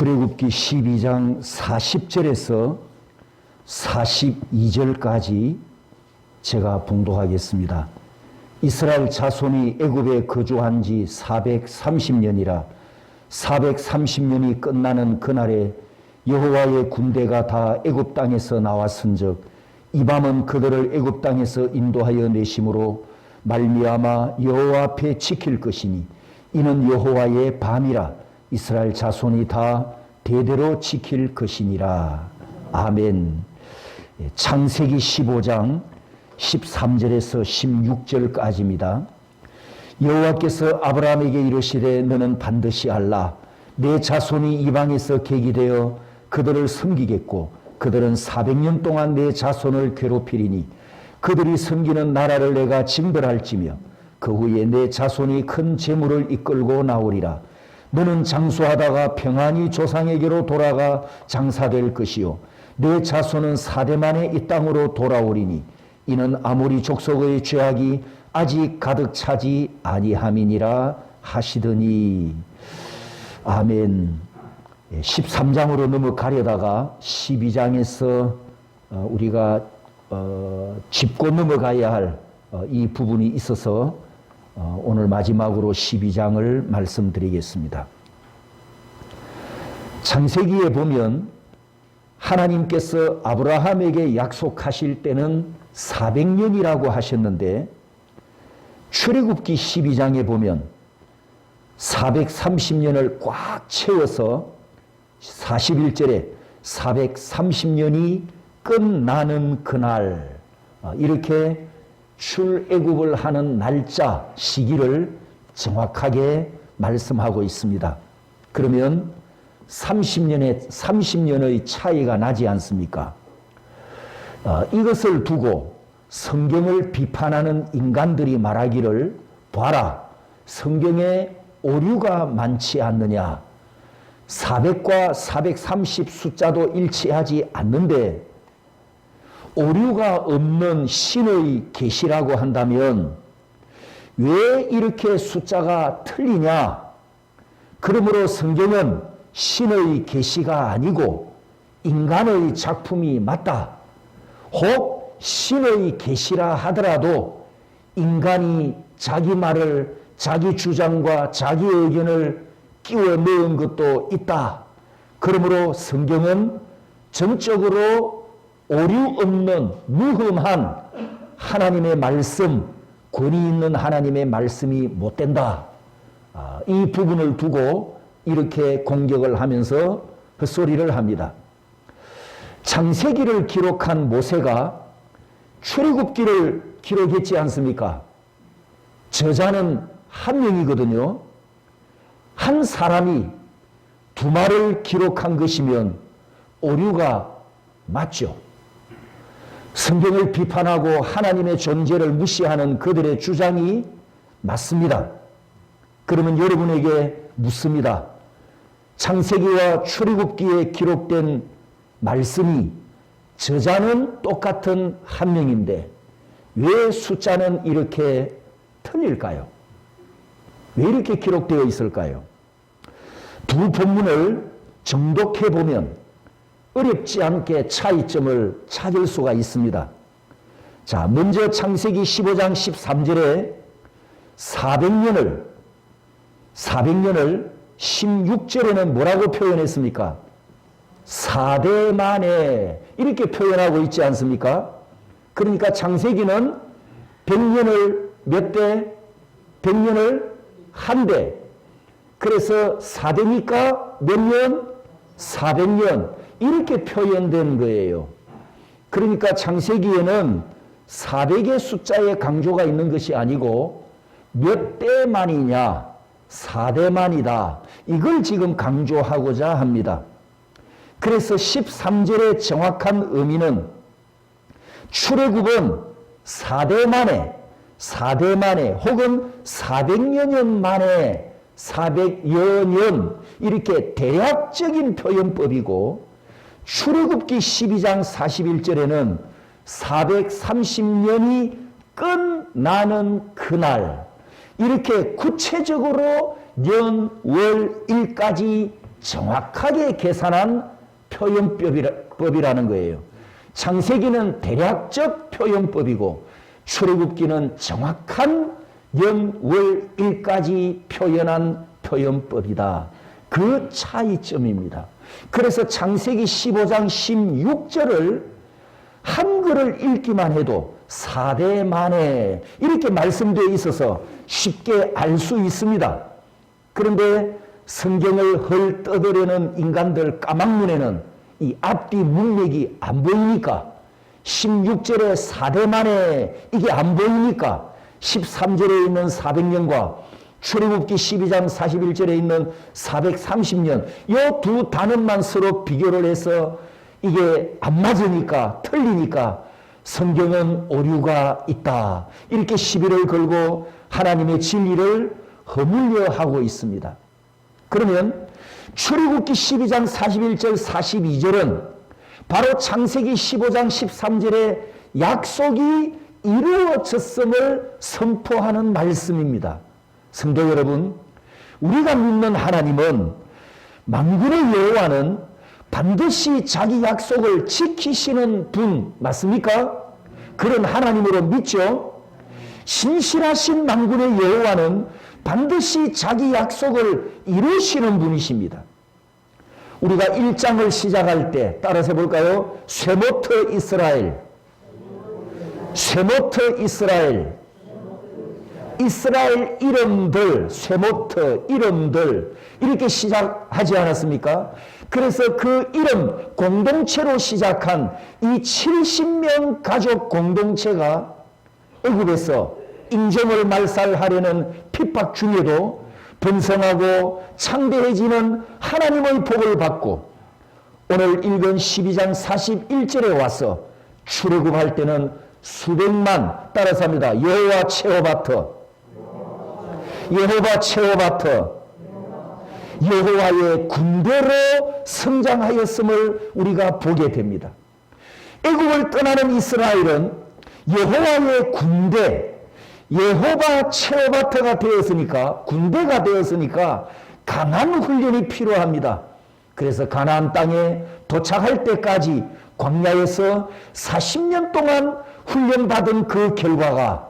출애굽기 12장 40절에서 42절까지 제가 봉독하겠습니다. 이스라엘 자손이 애굽에 거주한 지 430년이라 430년이 끝나는 그날에 여호와의 군대가 다 애굽 땅에서 나왔은즉 이 밤은 그들을 애굽 땅에서 인도하여 내심으로 말미암아 여호와 앞에 지킬 것이니 이는 여호와의 밤이라 이스라엘 자손이 다 대대로 지킬 것이니라. 아멘. 창세기 15장 13절에서 16절까지입니다. 여호와께서 아브라함에게 이르시되 너는 반드시 알라. 내 자손이 이방에서 계기되어 그들을 섬기겠고 그들은 400년 동안 내 자손을 괴롭히리니 그들이 섬기는 나라를 내가 징벌할지며 그 후에 내 자손이 큰 재물을 이끌고 나오리라. 너는 장수하다가 평안히 조상에게로 돌아가 장사될 것이요 내 자손은 4대 만에 이 땅으로 돌아오리니 이는 아모리 족속의 죄악이 아직 가득 차지 아니함이니라 하시더니. 아멘. 13장으로 넘어가려다가 12장에서 우리가 짚고 넘어가야 할 이 부분이 있어서 오늘 마지막으로 12장을 말씀드리겠습니다. 창세기에 보면 하나님께서 아브라함에게 약속하실 때는 400년이라고 하셨는데 출애굽기 12장에 보면 430년을 꽉 채워서 41절에 430년이 끝나는 그날 이렇게 출애굽을 하는 날짜 시기를 정확하게 말씀하고 있습니다. 그러면 30년의 차이가 나지 않습니까? 이것을 두고 성경을 비판하는 인간들이 말하기를 봐라, 성경에 오류가 많지 않느냐, 400과 430 숫자도 일치하지 않는데 오류가 없는 신의 계시라고 한다면 왜 이렇게 숫자가 틀리냐? 그러므로 성경은 신의 계시가 아니고 인간의 작품이 맞다. 혹 신의 계시라 하더라도 인간이 자기 말을, 자기 주장과 자기 의견을 끼워 넣은 것도 있다. 그러므로 성경은 정적으로 오류 없는 무흠한 하나님의 말씀, 권위 있는 하나님의 말씀이 못 된다. 이 부분을 두고 이렇게 공격을 하면서 헛소리를 합니다. 창세기를 기록한 모세가 출애굽기를 기록했지 않습니까? 저자는 한 명이거든요. 한 사람이 두 말을 기록한 것이면 오류가 맞죠. 성경을 비판하고 하나님의 존재를 무시하는 그들의 주장이 맞습니다. 그러면 여러분에게 묻습니다. 창세기와 출애굽기에 기록된 말씀이 저자는 똑같은 한 명인데 왜 숫자는 이렇게 틀릴까요? 왜 이렇게 기록되어 있을까요? 두 본문을 정독해 보면 어렵지 않게 차이점을 찾을 수가 있습니다. 자, 먼저 창세기 15장 13절에 400년을 16절에는 뭐라고 표현했습니까? 4대 만에 이렇게 표현하고 있지 않습니까? 그러니까 창세기는 100년을 몇 대? 100년을 한 대. 그래서 4대니까 몇 년? 400년. 이렇게 표현된 거예요. 그러니까 창세기에는 400의 숫자의 강조가 있는 것이 아니고 몇 대만이냐? 4대만이다. 이걸 지금 강조하고자 합니다. 그래서 13절의 정확한 의미는 출애굽은 4대 만에 혹은 400여 년 만에 400여 년 이렇게 대략적인 표현법이고 출애굽기 12장 41절에는 430년이 끝나는 그날 이렇게 구체적으로 년, 월, 일까지 정확하게 계산한 표현법이라는 거예요. 창세기는 대략적 표현법이고 출애굽기는 정확한 영월일까지 표현한 표현법이다. 그 차이점입니다. 그래서 창세기 15장 16절을 한글을 읽기만 해도 4대 만에 이렇게 말씀되어 있어서 쉽게 알 수 있습니다. 그런데 성경을 헐 떠들려는 인간들 까막눈에는 이 앞뒤 문맥이 안 보이니까 16절에 4대 만에 이게 안 보이니까 13절에 있는 400년과 출애굽기 12장 41절에 있는 430년 이 두 단어만 서로 비교를 해서 이게 안 맞으니까 틀리니까 성경은 오류가 있다. 이렇게 시비를 걸고 하나님의 진리를 허물려 하고 있습니다. 그러면 출애굽기 12장 41절 42절은 바로 창세기 15장 13절의 약속이 이루어졌음을 선포하는 말씀입니다. 성도 여러분, 우리가 믿는 하나님은 만군의 여호와는 반드시 자기 약속을 지키시는 분 맞습니까? 그런 하나님으로 믿죠? 신실하신 만군의 여호와는 반드시 자기 약속을 이루시는 분이십니다. 우리가 1장을 시작할 때 따라서 볼까요? 쇠모터 이스라엘, 쇠모터 이스라엘, 이스라엘 이름들, 쇠모터 이름들 이렇게 시작하지 않았습니까? 그래서 그 이름 공동체로 시작한 이 70명 가족 공동체가 애굽에서 인종을 말살하려는 핍박 중에도 번성하고 창대해지는 하나님의 복을 받고 오늘 읽은 12장 41절에 와서 출애굽할 때는 수백만 따라서 합니다. 여호와 체오바터, 여호와 체오바터, 여호와의 군대로 성장하였음을 우리가 보게 됩니다. 애굽을 떠나는 이스라엘은 여호와의 군대, 여호와 체오바터가 되었으니까, 군대가 되었으니까 강한 훈련이 필요합니다. 그래서 가나안 땅에 도착할 때까지 광야에서 40년 동안 훈련받은 그 결과가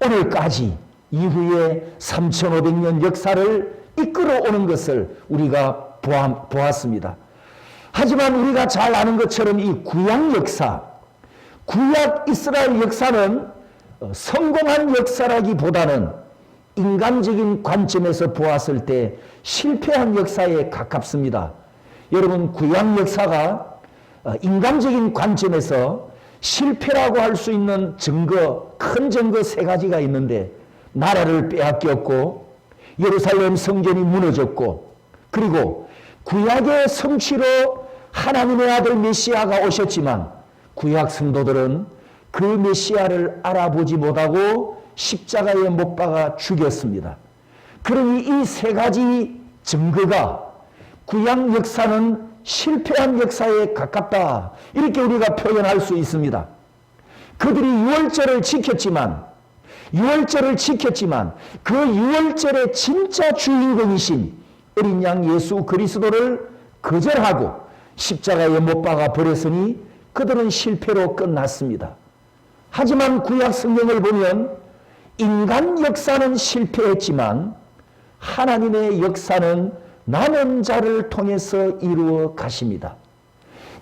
오늘까지 이후에 3500년 역사를 이끌어오는 것을 우리가 보았습니다. 하지만 우리가 잘 아는 것처럼 이 구약 역사, 구약 이스라엘 역사는 성공한 역사라기보다는 인간적인 관점에서 보았을 때 실패한 역사에 가깝습니다. 여러분, 구약 역사가 인간적인 관점에서 실패라고 할 수 있는 증거, 큰 증거 3가지가 있는데 나라를 빼앗겼고 예루살렘 성전이 무너졌고 그리고 구약의 성취로 하나님의 아들 메시아가 오셨지만 구약 성도들은 그 메시아를 알아보지 못하고 십자가에 못 박아 죽였습니다. 그러니 이 3가지 증거가 구약 역사는 실패한 역사에 가깝다. 이렇게 우리가 표현할 수 있습니다. 그들이 유월절을 지켰지만 그 유월절의 진짜 주인공이신 어린 양 예수 그리스도를 거절하고 십자가에 못 박아 버렸으니 그들은 실패로 끝났습니다. 하지만 구약 성경을 보면 인간 역사는 실패했지만 하나님의 역사는 남은 자를 통해서 이루어 가십니다.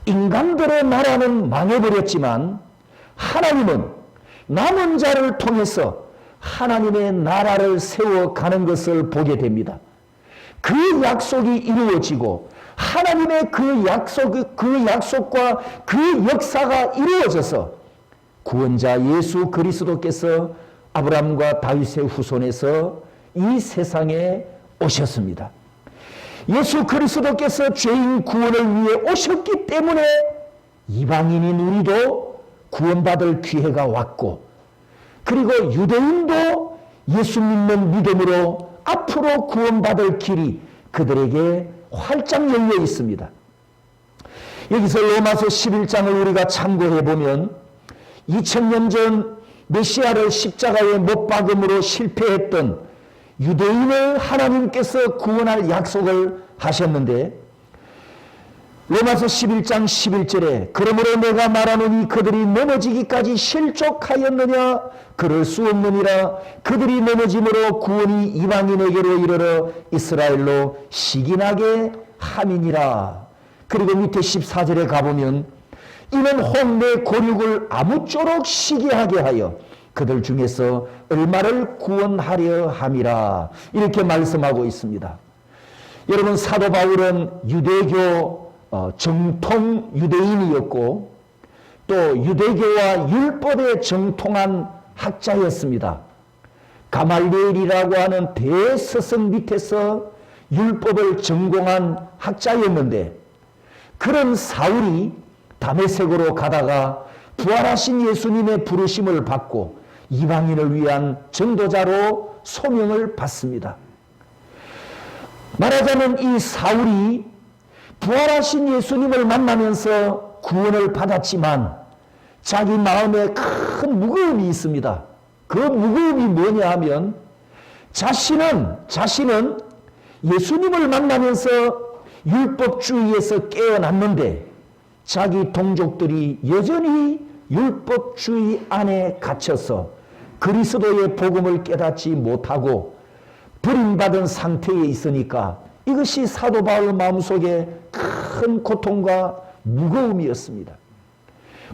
인간들의 나라는 망해버렸지만 하나님은 남은 자를 통해서 하나님의 나라를 세워가는 것을 보게 됩니다. 그 약속이 이루어지고 하나님의 그 약속과 그 역사가 이루어져서 구원자 예수 그리스도께서 아브라함과 다윗의 후손에서 이 세상에 오셨습니다. 예수 그리스도께서 죄인 구원을 위해 오셨기 때문에 이방인인 우리도 구원받을 기회가 왔고 그리고 유대인도 예수 믿는 믿음으로 앞으로 구원받을 길이 그들에게 활짝 열려 있습니다. 여기서 로마서 11장을 우리가 참고해 보면 2000년 전 메시아를 십자가에 못 박음으로 실패했던 유대인을 하나님께서 구원할 약속을 하셨는데 로마서 11장 11절에 그러므로 내가 말하노니 그들이 넘어지기까지 실족하였느냐 그럴 수 없느니라. 그들이 넘어짐으로 구원이 이방인에게로 이르러 이스라엘로 시기나게 함이니라. 그리고 밑에 14절에 가보면 이는 혼내 고륙을 아무쪼록 시기하게 하여 그들 중에서 얼마를 구원하려 함이라. 이렇게 말씀하고 있습니다. 여러분, 사도 바울은 유대교 정통 유대인이었고 또 유대교와 율법에 정통한 학자였습니다. 가말리엘이라고 하는 대스승 밑에서 율법을 전공한 학자였는데 그런 사울이 다메섹으로 가다가 부활하신 예수님의 부르심을 받고 이방인을 위한 전도자로 소명을 받습니다. 말하자면 이 사울이 부활하신 예수님을 만나면서 구원을 받았지만 자기 마음에 큰 무거움이 있습니다. 그 무거움이 뭐냐 하면 자신은 예수님을 만나면서 율법주의에서 깨어났는데 자기 동족들이 여전히 율법주의 안에 갇혀서 그리스도의 복음을 깨닫지 못하고 버림받은 상태에 있으니까 이것이 사도 바울 마음속에 큰 고통과 무거움이었습니다.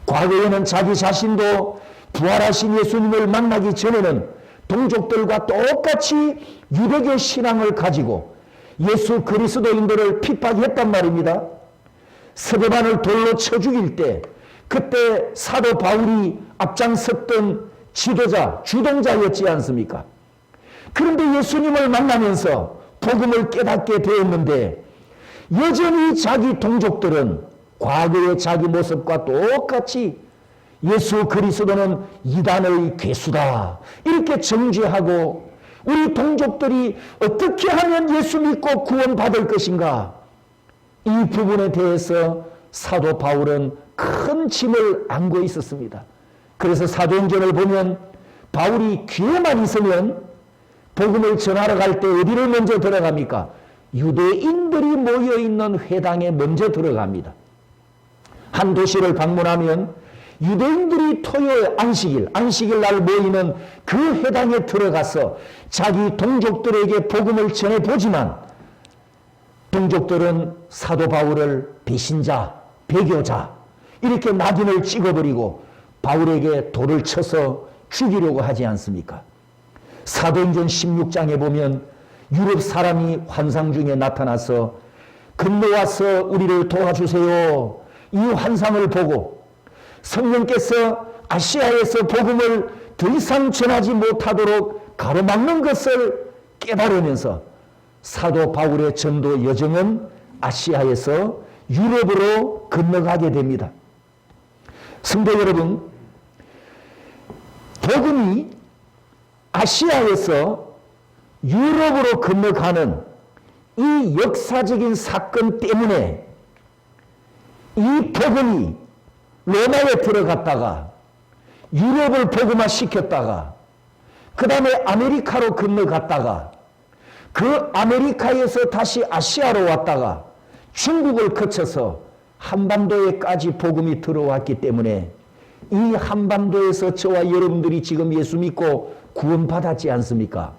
과거에는 자기 자신도 부활하신 예수님을 만나기 전에는 동족들과 똑같이 유대교 신앙을 가지고 예수 그리스도인들을 핍박했단 말입니다. 스데반을 돌로 쳐 죽일 때 그때 사도 바울이 앞장섰던 지도자, 주동자였지 않습니까? 그런데 예수님을 만나면서 복음을 깨닫게 되었는데 여전히 자기 동족들은 과거의 자기 모습과 똑같이 예수 그리스도는 이단의 괴수다 이렇게 정죄하고 우리 동족들이 어떻게 하면 예수 믿고 구원받을 것인가, 이 부분에 대해서 사도 바울은 큰 짐을 안고 있었습니다. 그래서 사도행전을 보면 바울이 기회만 있으면 복음을 전하러 갈 때 어디를 먼저 들어갑니까? 유대인들이 모여있는 회당에 먼저 들어갑니다. 한 도시를 방문하면 유대인들이 토요일 안식일 날 모이는 그 회당에 들어가서 자기 동족들에게 복음을 전해보지만 동족들은 사도 바울을 배신자, 배교자 이렇게 낙인을 찍어버리고 바울에게 돌을 쳐서 죽이려고 하지 않습니까? 사도행전 16장에 보면 유럽 사람이 환상 중에 나타나서 건너와서 우리를 도와주세요. 이 환상을 보고 성령께서 아시아에서 복음을 더 이상 전하지 못하도록 가로막는 것을 깨달으면서 사도 바울의 전도 여정은 아시아에서 유럽으로 건너가게 됩니다. 성도 여러분, 복음이 아시아에서 유럽으로 건너가는 이 역사적인 사건 때문에 이 복음이 로마에 들어갔다가 유럽을 복음화 시켰다가 그 다음에 아메리카로 건너갔다가 그 아메리카에서 다시 아시아로 왔다가 중국을 거쳐서 한반도에까지 복음이 들어왔기 때문에 이 한반도에서 저와 여러분들이 지금 예수 믿고 구원받았지 않습니까?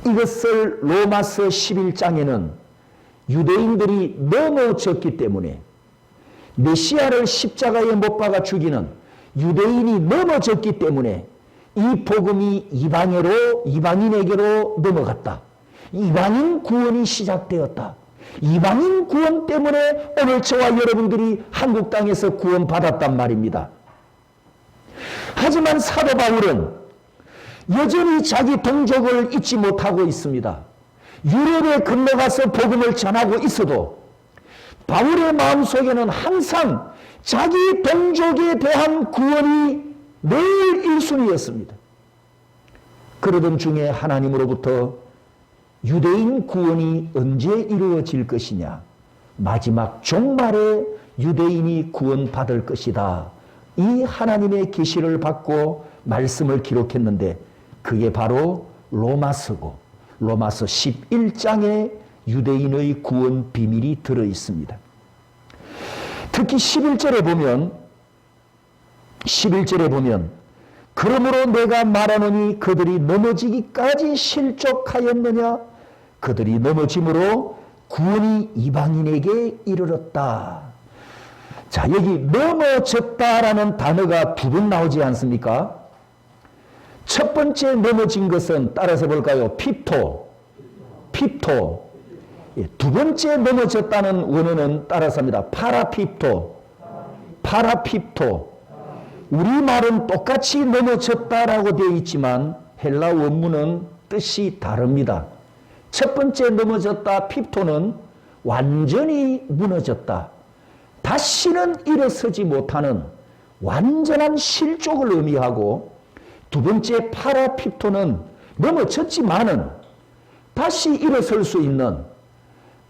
이것을 로마서 11장에는 유대인들이 넘어졌기 때문에 메시아를 십자가에 못 박아 죽이는 유대인이 넘어졌기 때문에 이 복음이 이방인에게로 넘어갔다. 이방인 구원이 시작되었다. 이방인 구원 때문에 오늘 저와 여러분들이 한국 땅에서 구원받았단 말입니다. 하지만 사도 바울은 여전히 자기 동족을 잊지 못하고 있습니다. 유럽에 건너가서 복음을 전하고 있어도 바울의 마음속에는 항상 자기 동족에 대한 구원이 늘 1순위였습니다. 그러던 중에 하나님으로부터 유대인 구원이 언제 이루어질 것이냐, 마지막 종말에 유대인이 구원받을 것이다, 이 하나님의 계시를 받고 말씀을 기록했는데 그게 바로 로마서고 로마서 11장에 유대인의 구원 비밀이 들어 있습니다. 특히 11절에 보면 그러므로 내가 말하노니 그들이 넘어지기까지 실족하였느냐? 그들이 넘어짐으로 구원이 이방인에게 이르렀다. 자, 여기 넘어졌다라는 단어가 두 번 나오지 않습니까? 첫 번째 넘어진 것은 따라서 볼까요? 핍토. 예, 두 번째 넘어졌다는 원어는 따라서 합니다. 파라핍토. 우리말은 똑같이 넘어졌다라고 되어 있지만 헬라 원문은 뜻이 다릅니다. 첫 번째 넘어졌다, 핍토는 완전히 무너졌다. 다시는 일어서지 못하는 완전한 실족을 의미하고, 두 번째 파라핍토는 넘어졌지만은 다시 일어설 수 있는,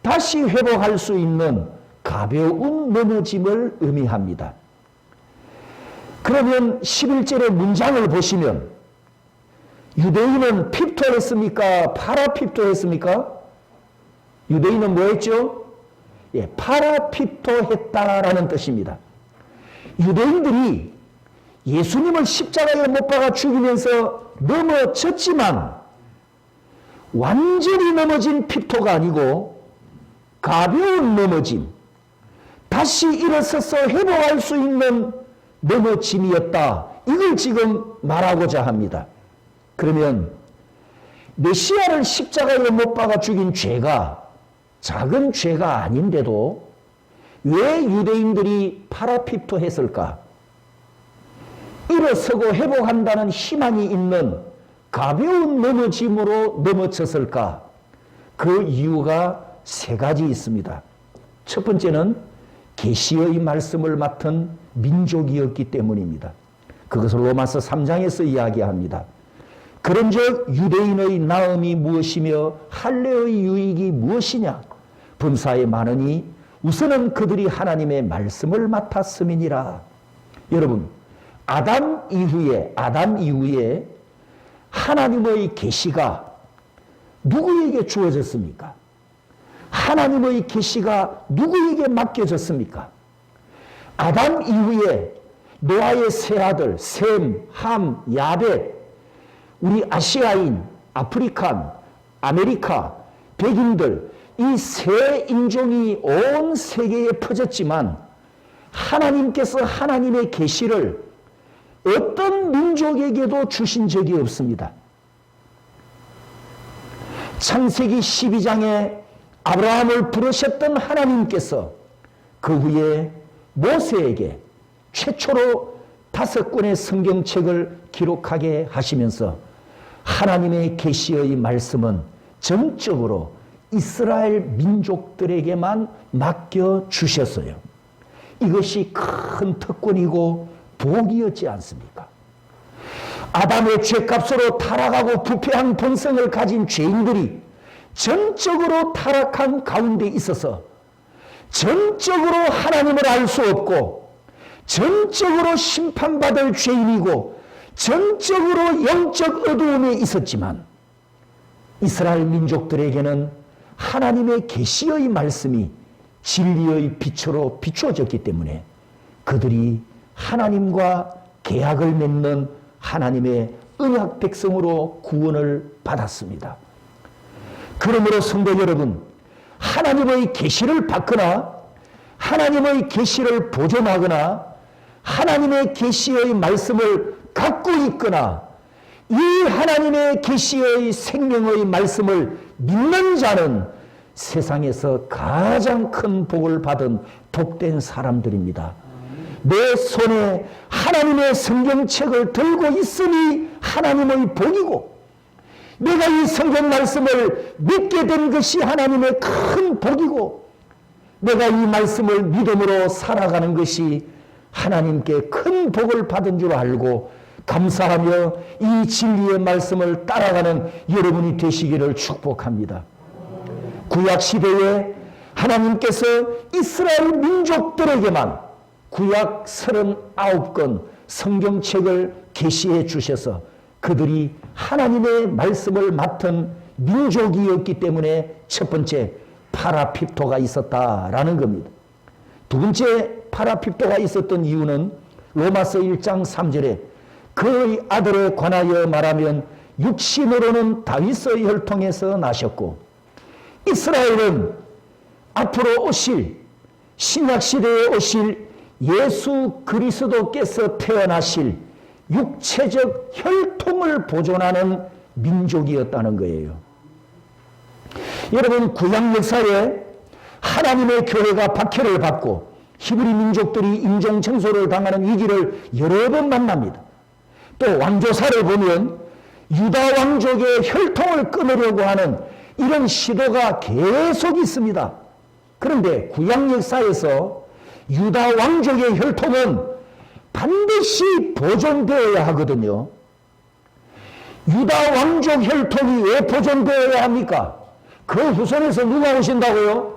다시 회복할 수 있는 가벼운 넘어짐을 의미합니다. 그러면 11절의 문장을 보시면 유대인은 핍토했습니까? 파라핍토했습니까? 유대인은 뭐 했죠? 예, 파라핍토했다라는 뜻입니다. 유대인들이 예수님을 십자가에 못 박아 죽이면서 넘어졌지만 완전히 넘어진 핍토가 아니고 가벼운 넘어짐, 다시 일어서서 회복할 수 있는 넘어짐이었다. 이걸 지금 말하고자 합니다. 그러면 메시아를 십자가에 못 박아 죽인 죄가 작은 죄가 아닌데도 왜 유대인들이 파라핍토 했을까? 일어서고 회복한다는 희망이 있는 가벼운 넘어짐으로 넘어졌을까? 그 이유가 세 가지 있습니다. 첫 번째는 계시의 말씀을 맡은 민족이었기 때문입니다. 그것을 로마서 3장에서 이야기합니다. 그런즉 유대인의 나음이 무엇이며 할례의 유익이 무엇이냐? 범사에 많으니 우선은 그들이 하나님의 말씀을 맡았음이니라. 여러분, 아담 이후에 하나님의 계시가 누구에게 주어졌습니까? 하나님의 계시가 누구에게 맡겨졌습니까? 아담 이후에 노아의 세 아들 셈, 함, 야벳, 우리 아시아인, 아프리칸, 아메리카, 백인들, 이 세 인종이 온 세계에 퍼졌지만 하나님께서 하나님의 계시를 어떤 민족에게도 주신 적이 없습니다. 창세기 12장에 아브라함을 부르셨던 하나님께서 그 후에 모세에게 최초로 5권의 성경책을 기록하게 하시면서 하나님의 계시의 말씀은 전적으로 이스라엘 민족들에게만 맡겨주셨어요. 이것이 큰 특권이고 복이었지 않습니까? 아담의 죄값으로 타락하고 부패한 본성을 가진 죄인들이 전적으로 타락한 가운데 있어서 전적으로 하나님을 알 수 없고 전적으로 심판받을 죄인이고 전적으로 영적 어두움에 있었지만 이스라엘 민족들에게는 하나님의 계시의 말씀이 진리의 빛으로 비추어졌기 때문에 그들이 하나님과 계약을 맺는 하나님의 언약 백성으로 구원을 받았습니다. 그러므로 성도 여러분, 하나님의 계시를 받거나 하나님의 계시를 보존하거나 하나님의 계시의 말씀을 갖고 있거나 이 하나님의 계시의 생명의 말씀을 믿는 자는 세상에서 가장 큰 복을 받은 복된 사람들입니다. 내 손에 하나님의 성경책을 들고 있으니 하나님의 복이고 내가 이 성경 말씀을 믿게 된 것이 하나님의 큰 복이고 내가 이 말씀을 믿음으로 살아가는 것이 하나님께 큰 복을 받은 줄 알고 감사하며 이 진리의 말씀을 따라가는 여러분이 되시기를 축복합니다. 구약 시대에 하나님께서 이스라엘 민족들에게만 구약 39권 성경책을 계시해 주셔서 그들이 하나님의 말씀을 맡은 민족이었기 때문에 첫 번째 파라핍토가 있었다라는 겁니다. 두 번째 파라핍토가 있었던 이유는 로마서 1장 3절에 그의 아들에 관하여 말하면 육신으로는 다윗의 혈통에서 나셨고 이스라엘은 앞으로 오실 신약시대에 오실 예수 그리스도께서 태어나실 육체적 혈통을 보존하는 민족이었다는 거예요. 여러분, 구약 역사에 하나님의 교회가 박해를 받고 히브리 민족들이 인종청소를 당하는 위기를 여러 번 만납니다. 또 왕조사를 보면 유다 왕족의 혈통을 끊으려고 하는 이런 시도가 계속 있습니다. 그런데 구약 역사에서 유다 왕족의 혈통은 반드시 보존되어야 하거든요. 유다 왕족 혈통이 왜 보존되어야 합니까? 그 후손에서 누가 오신다고요?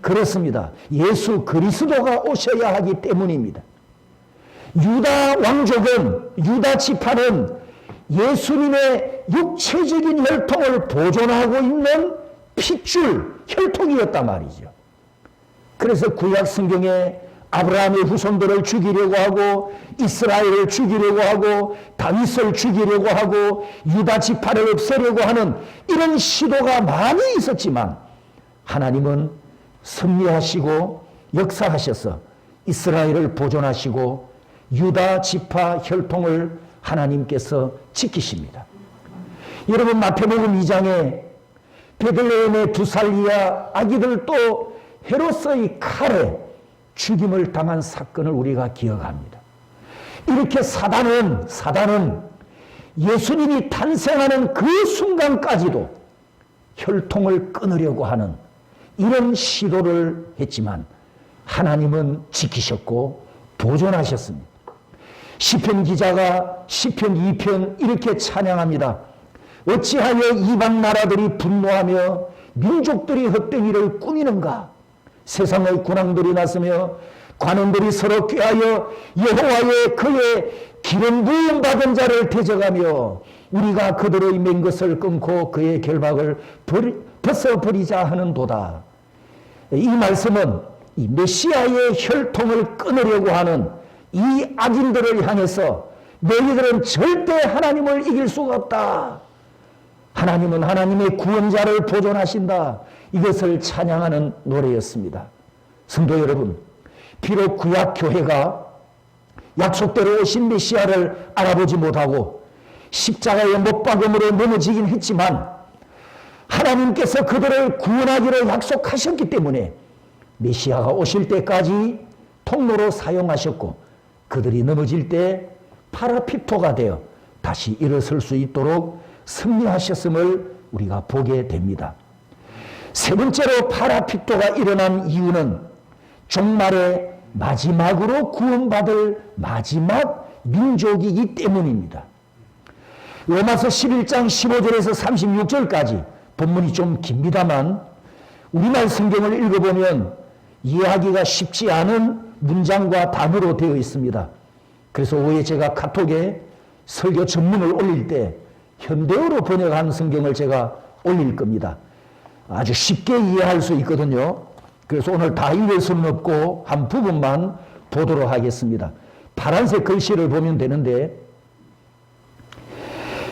그렇습니다. 예수 그리스도가 오셔야 하기 때문입니다. 유다 왕족은, 유다 지파는 예수님의 육체적인 혈통을 보존하고 있는 핏줄 혈통이었단 말이죠. 그래서 구약 성경에 아브라함의 후손들을 죽이려고 하고 이스라엘을 죽이려고 하고 다윗을 죽이려고 하고 유다 지파를 없애려고 하는 이런 시도가 많이 있었지만 하나님은 섭리하시고 역사하셔서 이스라엘을 보존하시고 유다 지파 혈통을 하나님께서 지키십니다. 여러분, 마태복음 2장에 베들레헴의 두 살 이하 아기들도 헤롯의 칼에 죽임을 당한 사건을 우리가 기억합니다. 이렇게 사단은 예수님이 탄생하는 그 순간까지도 혈통을 끊으려고 하는 이런 시도를 했지만 하나님은 지키셨고 보존하셨습니다. 시편 기자가 시편 2편 이렇게 찬양합니다. 어찌하여 이방 나라들이 분노하며 민족들이 헛되기를 꾸미는가? 세상의 군왕들이 나서며 관원들이 서로 꾀하여 여호와의 그의 기름 부음 받은 자를 대적하며 우리가 그들의 맨 것을 끊고 그의 결박을 벗어버리자 하는도다. 이 말씀은 이 메시아의 혈통을 끊으려고 하는 이 악인들을 향해서 너희들은 절대 하나님을 이길 수가 없다. 하나님은 하나님의 구원자를 보존하신다. 이것을 찬양하는 노래였습니다. 성도 여러분, 비록 구약 교회가 약속대로 오신 메시아를 알아보지 못하고 십자가의 못박음으로 넘어지긴 했지만 하나님께서 그들을 구원하기로 약속하셨기 때문에 메시아가 오실 때까지 통로로 사용하셨고 그들이 넘어질 때 파라핍토가 되어 다시 일어설 수 있도록 승리하셨음을 우리가 보게 됩니다. 세 번째로 파라핍토가 일어난 이유는 종말에 마지막으로 구원받을 마지막 민족이기 때문입니다. 로마서 11장 15절에서 36절까지 본문이 좀 깁니다만 우리말 성경을 읽어보면 이해하기가 쉽지 않은 문장과 단어로 되어 있습니다. 그래서 오해 제가 카톡에 설교 전문을 올릴 때 현대어로 번역한 성경을 제가 올릴 겁니다. 아주 쉽게 이해할 수 있거든요. 그래서 오늘 다 읽을 수는 없고 한 부분만 보도록 하겠습니다. 파란색 글씨를 보면 되는데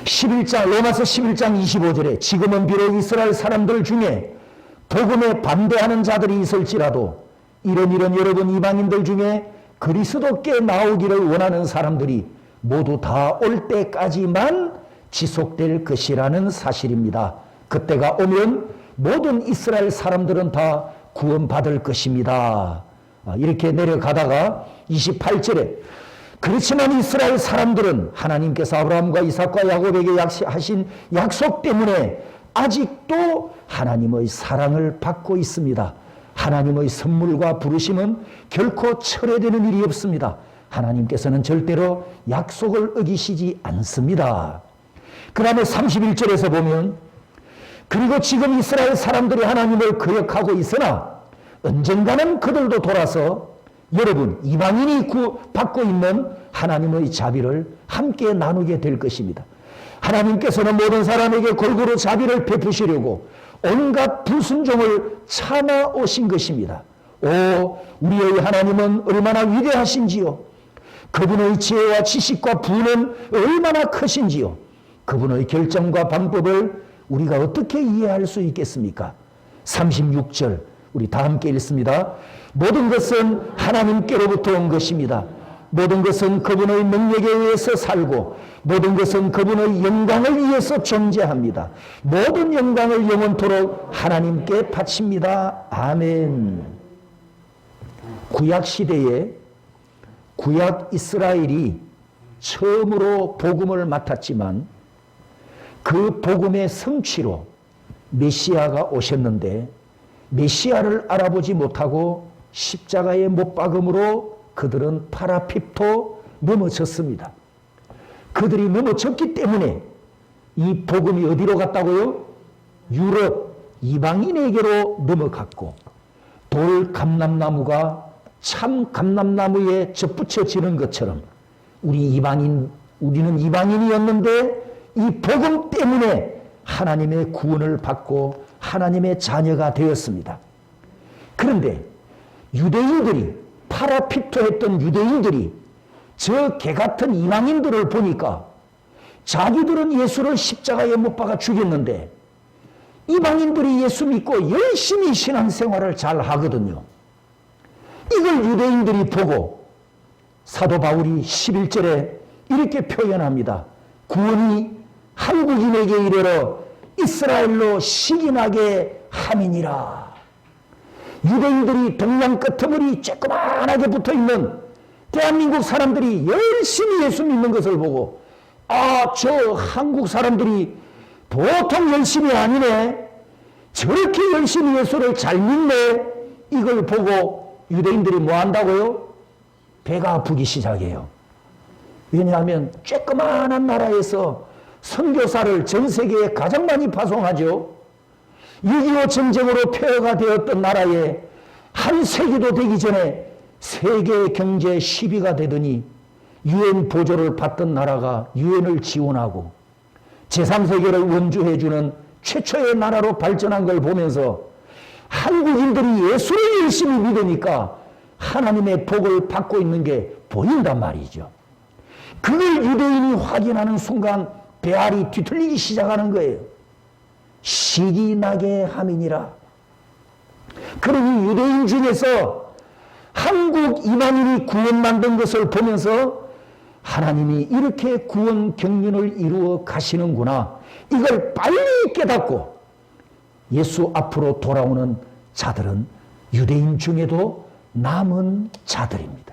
11장 로마서 11장 25절에 지금은 비록 이스라엘 사람들 중에 복음에 반대하는 자들이 있을지라도 이런 여러분 이방인들 중에 그리스도께 나오기를 원하는 사람들이 모두 다 올 때까지만 지속될 것이라는 사실입니다. 그때가 오면 모든 이스라엘 사람들은 다 구원받을 것입니다. 이렇게 내려가다가 28절에 그렇지만 이스라엘 사람들은 하나님께서 아브라함과 이삭과 야곱에게 하신 약속 때문에 아직도 하나님의 사랑을 받고 있습니다. 하나님의 선물과 부르심은 결코 철회되는 일이 없습니다. 하나님께서는 절대로 약속을 어기시지 않습니다. 그 다음에 31절에서 보면 그리고 지금 이스라엘 사람들이 하나님을 거역하고 있으나 언젠가는 그들도 돌아서 여러분 이방인이 받고 있는 하나님의 자비를 함께 나누게 될 것입니다. 하나님께서는 모든 사람에게 골고루 자비를 베푸시려고 온갖 불순종을 참아 오신 것입니다. 오, 우리의 하나님은 얼마나 위대하신지요. 그분의 지혜와 지식과 부는 얼마나 크신지요. 그분의 결정과 방법을 우리가 어떻게 이해할 수 있겠습니까? 36절 우리 다 함께 읽습니다. 모든 것은 하나님께로부터 온 것입니다. 모든 것은 그분의 능력에 의해서 살고 모든 것은 그분의 영광을 위해서 존재합니다. 모든 영광을 영원토록 하나님께 바칩니다. 아멘. 구약시대에 구약 이스라엘이 처음으로 복음을 맡았지만 그 복음의 성취로 메시아가 오셨는데 메시아를 알아보지 못하고 십자가에 못 박음으로 그들은 파라핍토 넘어졌습니다. 그들이 넘어졌기 때문에 이 복음이 어디로 갔다고요? 유럽 이방인에게로 넘어갔고 돌 감람나무가 참 감람나무에 접붙여지는 것처럼 우리는 이방인이었는데 이 복음 때문에 하나님의 구원을 받고 하나님의 자녀가 되었습니다. 그런데 유대인들이 파라피토했던 유대인들이 저 개같은 이방인들을 보니까 자기들은 예수를 십자가에 못 박아 죽였는데 이방인들이 예수 믿고 열심히 신앙생활을 잘 하거든요. 이걸 유대인들이 보고 사도 바울이 11절에 이렇게 표현합니다. 구원이 한국인에게 이르러 이스라엘로 시기나게 함이니라. 유대인들이 동양 끄트머리 쬐끄만하게 붙어있는 대한민국 사람들이 열심히 예수 믿는 것을 보고 저 한국 사람들이 보통 열심이 아니네. 저렇게 열심히 예수를 잘 믿네. 이걸 보고 유대인들이 뭐 한다고요? 배가 아프기 시작해요. 왜냐하면 쬐끄만한 나라에서 선교사를 전 세계에 가장 많이 파송하죠. 6.25 전쟁으로 폐허가 되었던 나라에 한 세기도 되기 전에 세계 경제 10위가 되더니 UN 보조를 받던 나라가 UN을 지원하고 제3세계를 원주해주는 최초의 나라로 발전한 걸 보면서 한국인들이 예수를 열심히 믿으니까 하나님의 복을 받고 있는 게 보인단 말이죠. 그걸 유대인이 확인하는 순간 배알이 뒤틀리기 시작하는 거예요. 시기나게 함이니라. 그러니 유대인 중에서 한국 이방인이 구원받는 것을 보면서 하나님이 이렇게 구원 경륜을 이루어 가시는구나. 이걸 빨리 깨닫고 예수 앞으로 돌아오는 자들은 유대인 중에도 남은 자들입니다.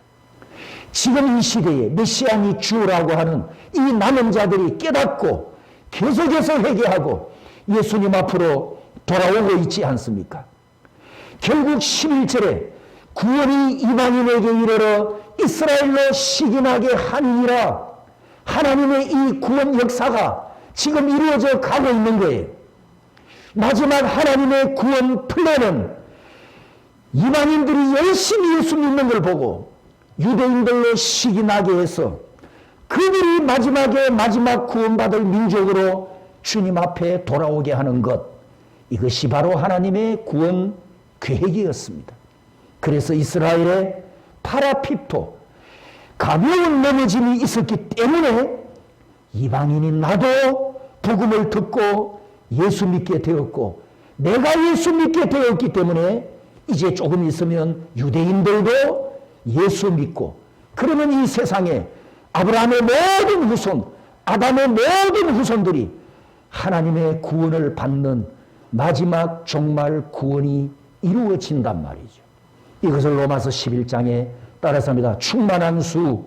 지금 이 시대에 메시아니 주라고 하는 이 남은 자들이 깨닫고 계속해서 회개하고 예수님 앞으로 돌아오고 있지 않습니까? 결국 11절에 구원이 이방인에게 이르러 이스라엘로 시기나게 하니라. 하나님의 이 구원 역사가 지금 이루어져 가고 있는 거예요. 마지막 하나님의 구원 플랜은 이방인들이 열심히 예수 믿는 걸 보고 유대인들로 시기나게 해서 그들이 마지막에 마지막 구원받을 민족으로 주님 앞에 돌아오게 하는 것, 이것이 바로 하나님의 구원 계획이었습니다. 그래서 이스라엘의 파라핍토, 가벼운 넘어짐이 있었기 때문에 이방인인 나도 복음을 듣고 예수 믿게 되었고 내가 예수 믿게 되었기 때문에 이제 조금 있으면 유대인들도 예수 믿고 그러면 이 세상에 아브라함의 모든 후손, 아담의 모든 후손들이 하나님의 구원을 받는 마지막 종말 구원이 이루어진단 말이죠. 이것을 로마서 11장에 따라서 합니다. 충만한 수,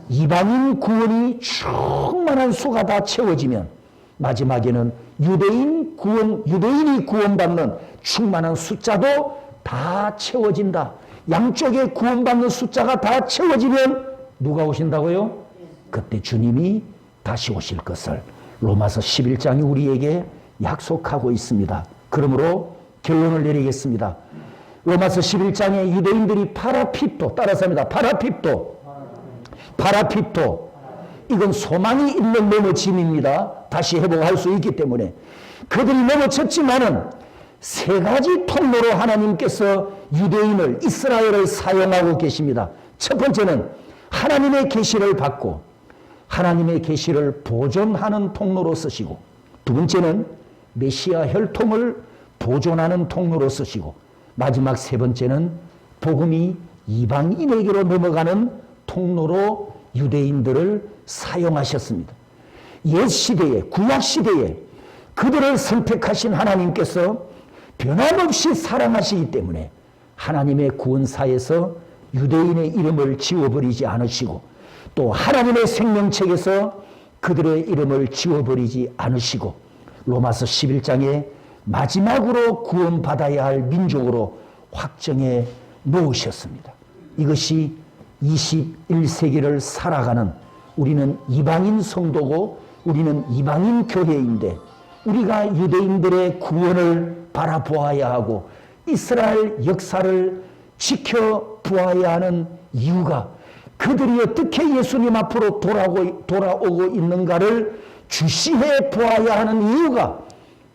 이방인 구원이 충만한 수가 다 채워지면 마지막에는 유대인이 구원받는 충만한 숫자도 다 채워진다. 양쪽에 구원받는 숫자가 다 채워지면 누가 오신다고요? 그때 주님이 다시 오실 것을 로마서 11장이 우리에게 약속하고 있습니다. 그러므로 결론을 내리겠습니다. 로마서 11장에 유대인들이 파라핍토, 따라서 합니다. 파라핍토. 이건 소망이 있는 넘어짐입니다. 다시 회복할 수 있기 때문에 그들이 넘어졌지만은 세 가지 통로로 하나님께서 유대인을, 이스라엘을 사용하고 계십니다. 첫 번째는 하나님의 계시를 받고 하나님의 계시를 보존하는 통로로 쓰시고, 두 번째는 메시아 혈통을 보존하는 통로로 쓰시고, 마지막 세 번째는 복음이 이방인에게로 넘어가는 통로로 유대인들을 사용하셨습니다. 옛 시대에, 구약 시대에 그들을 선택하신 하나님께서 변함없이 사랑하시기 때문에 하나님의 구원사에서 유대인의 이름을 지워버리지 않으시고, 또 하나님의 생명책에서 그들의 이름을 지워버리지 않으시고, 로마서 11장에 마지막으로 구원받아야 할 민족으로 확정해 놓으셨습니다. 이것이 21세기를 살아가는, 우리는 이방인 성도고 우리는 이방인 교회인데, 우리가 유대인들의 구원을 바라보아야 하고 이스라엘 역사를 지켜보아야 하는 이유가, 그들이 어떻게 예수님 앞으로 돌아오고 있는가를 주시해 보아야 하는 이유가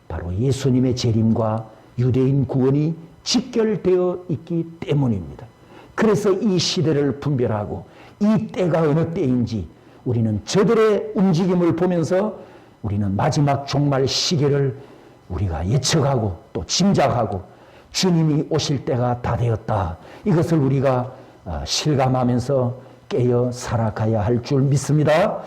바로 예수님의 재림과 유대인 구원이 직결되어 있기 때문입니다. 그래서 이 시대를 분별하고 이 때가 어느 때인지 우리는 저들의 움직임을 보면서 우리는 마지막 종말 시계를 우리가 예측하고 또 짐작하고 주님이 오실 때가 다 되었다, 이것을 우리가 실감하면서 깨어 살아가야 할 줄 믿습니다.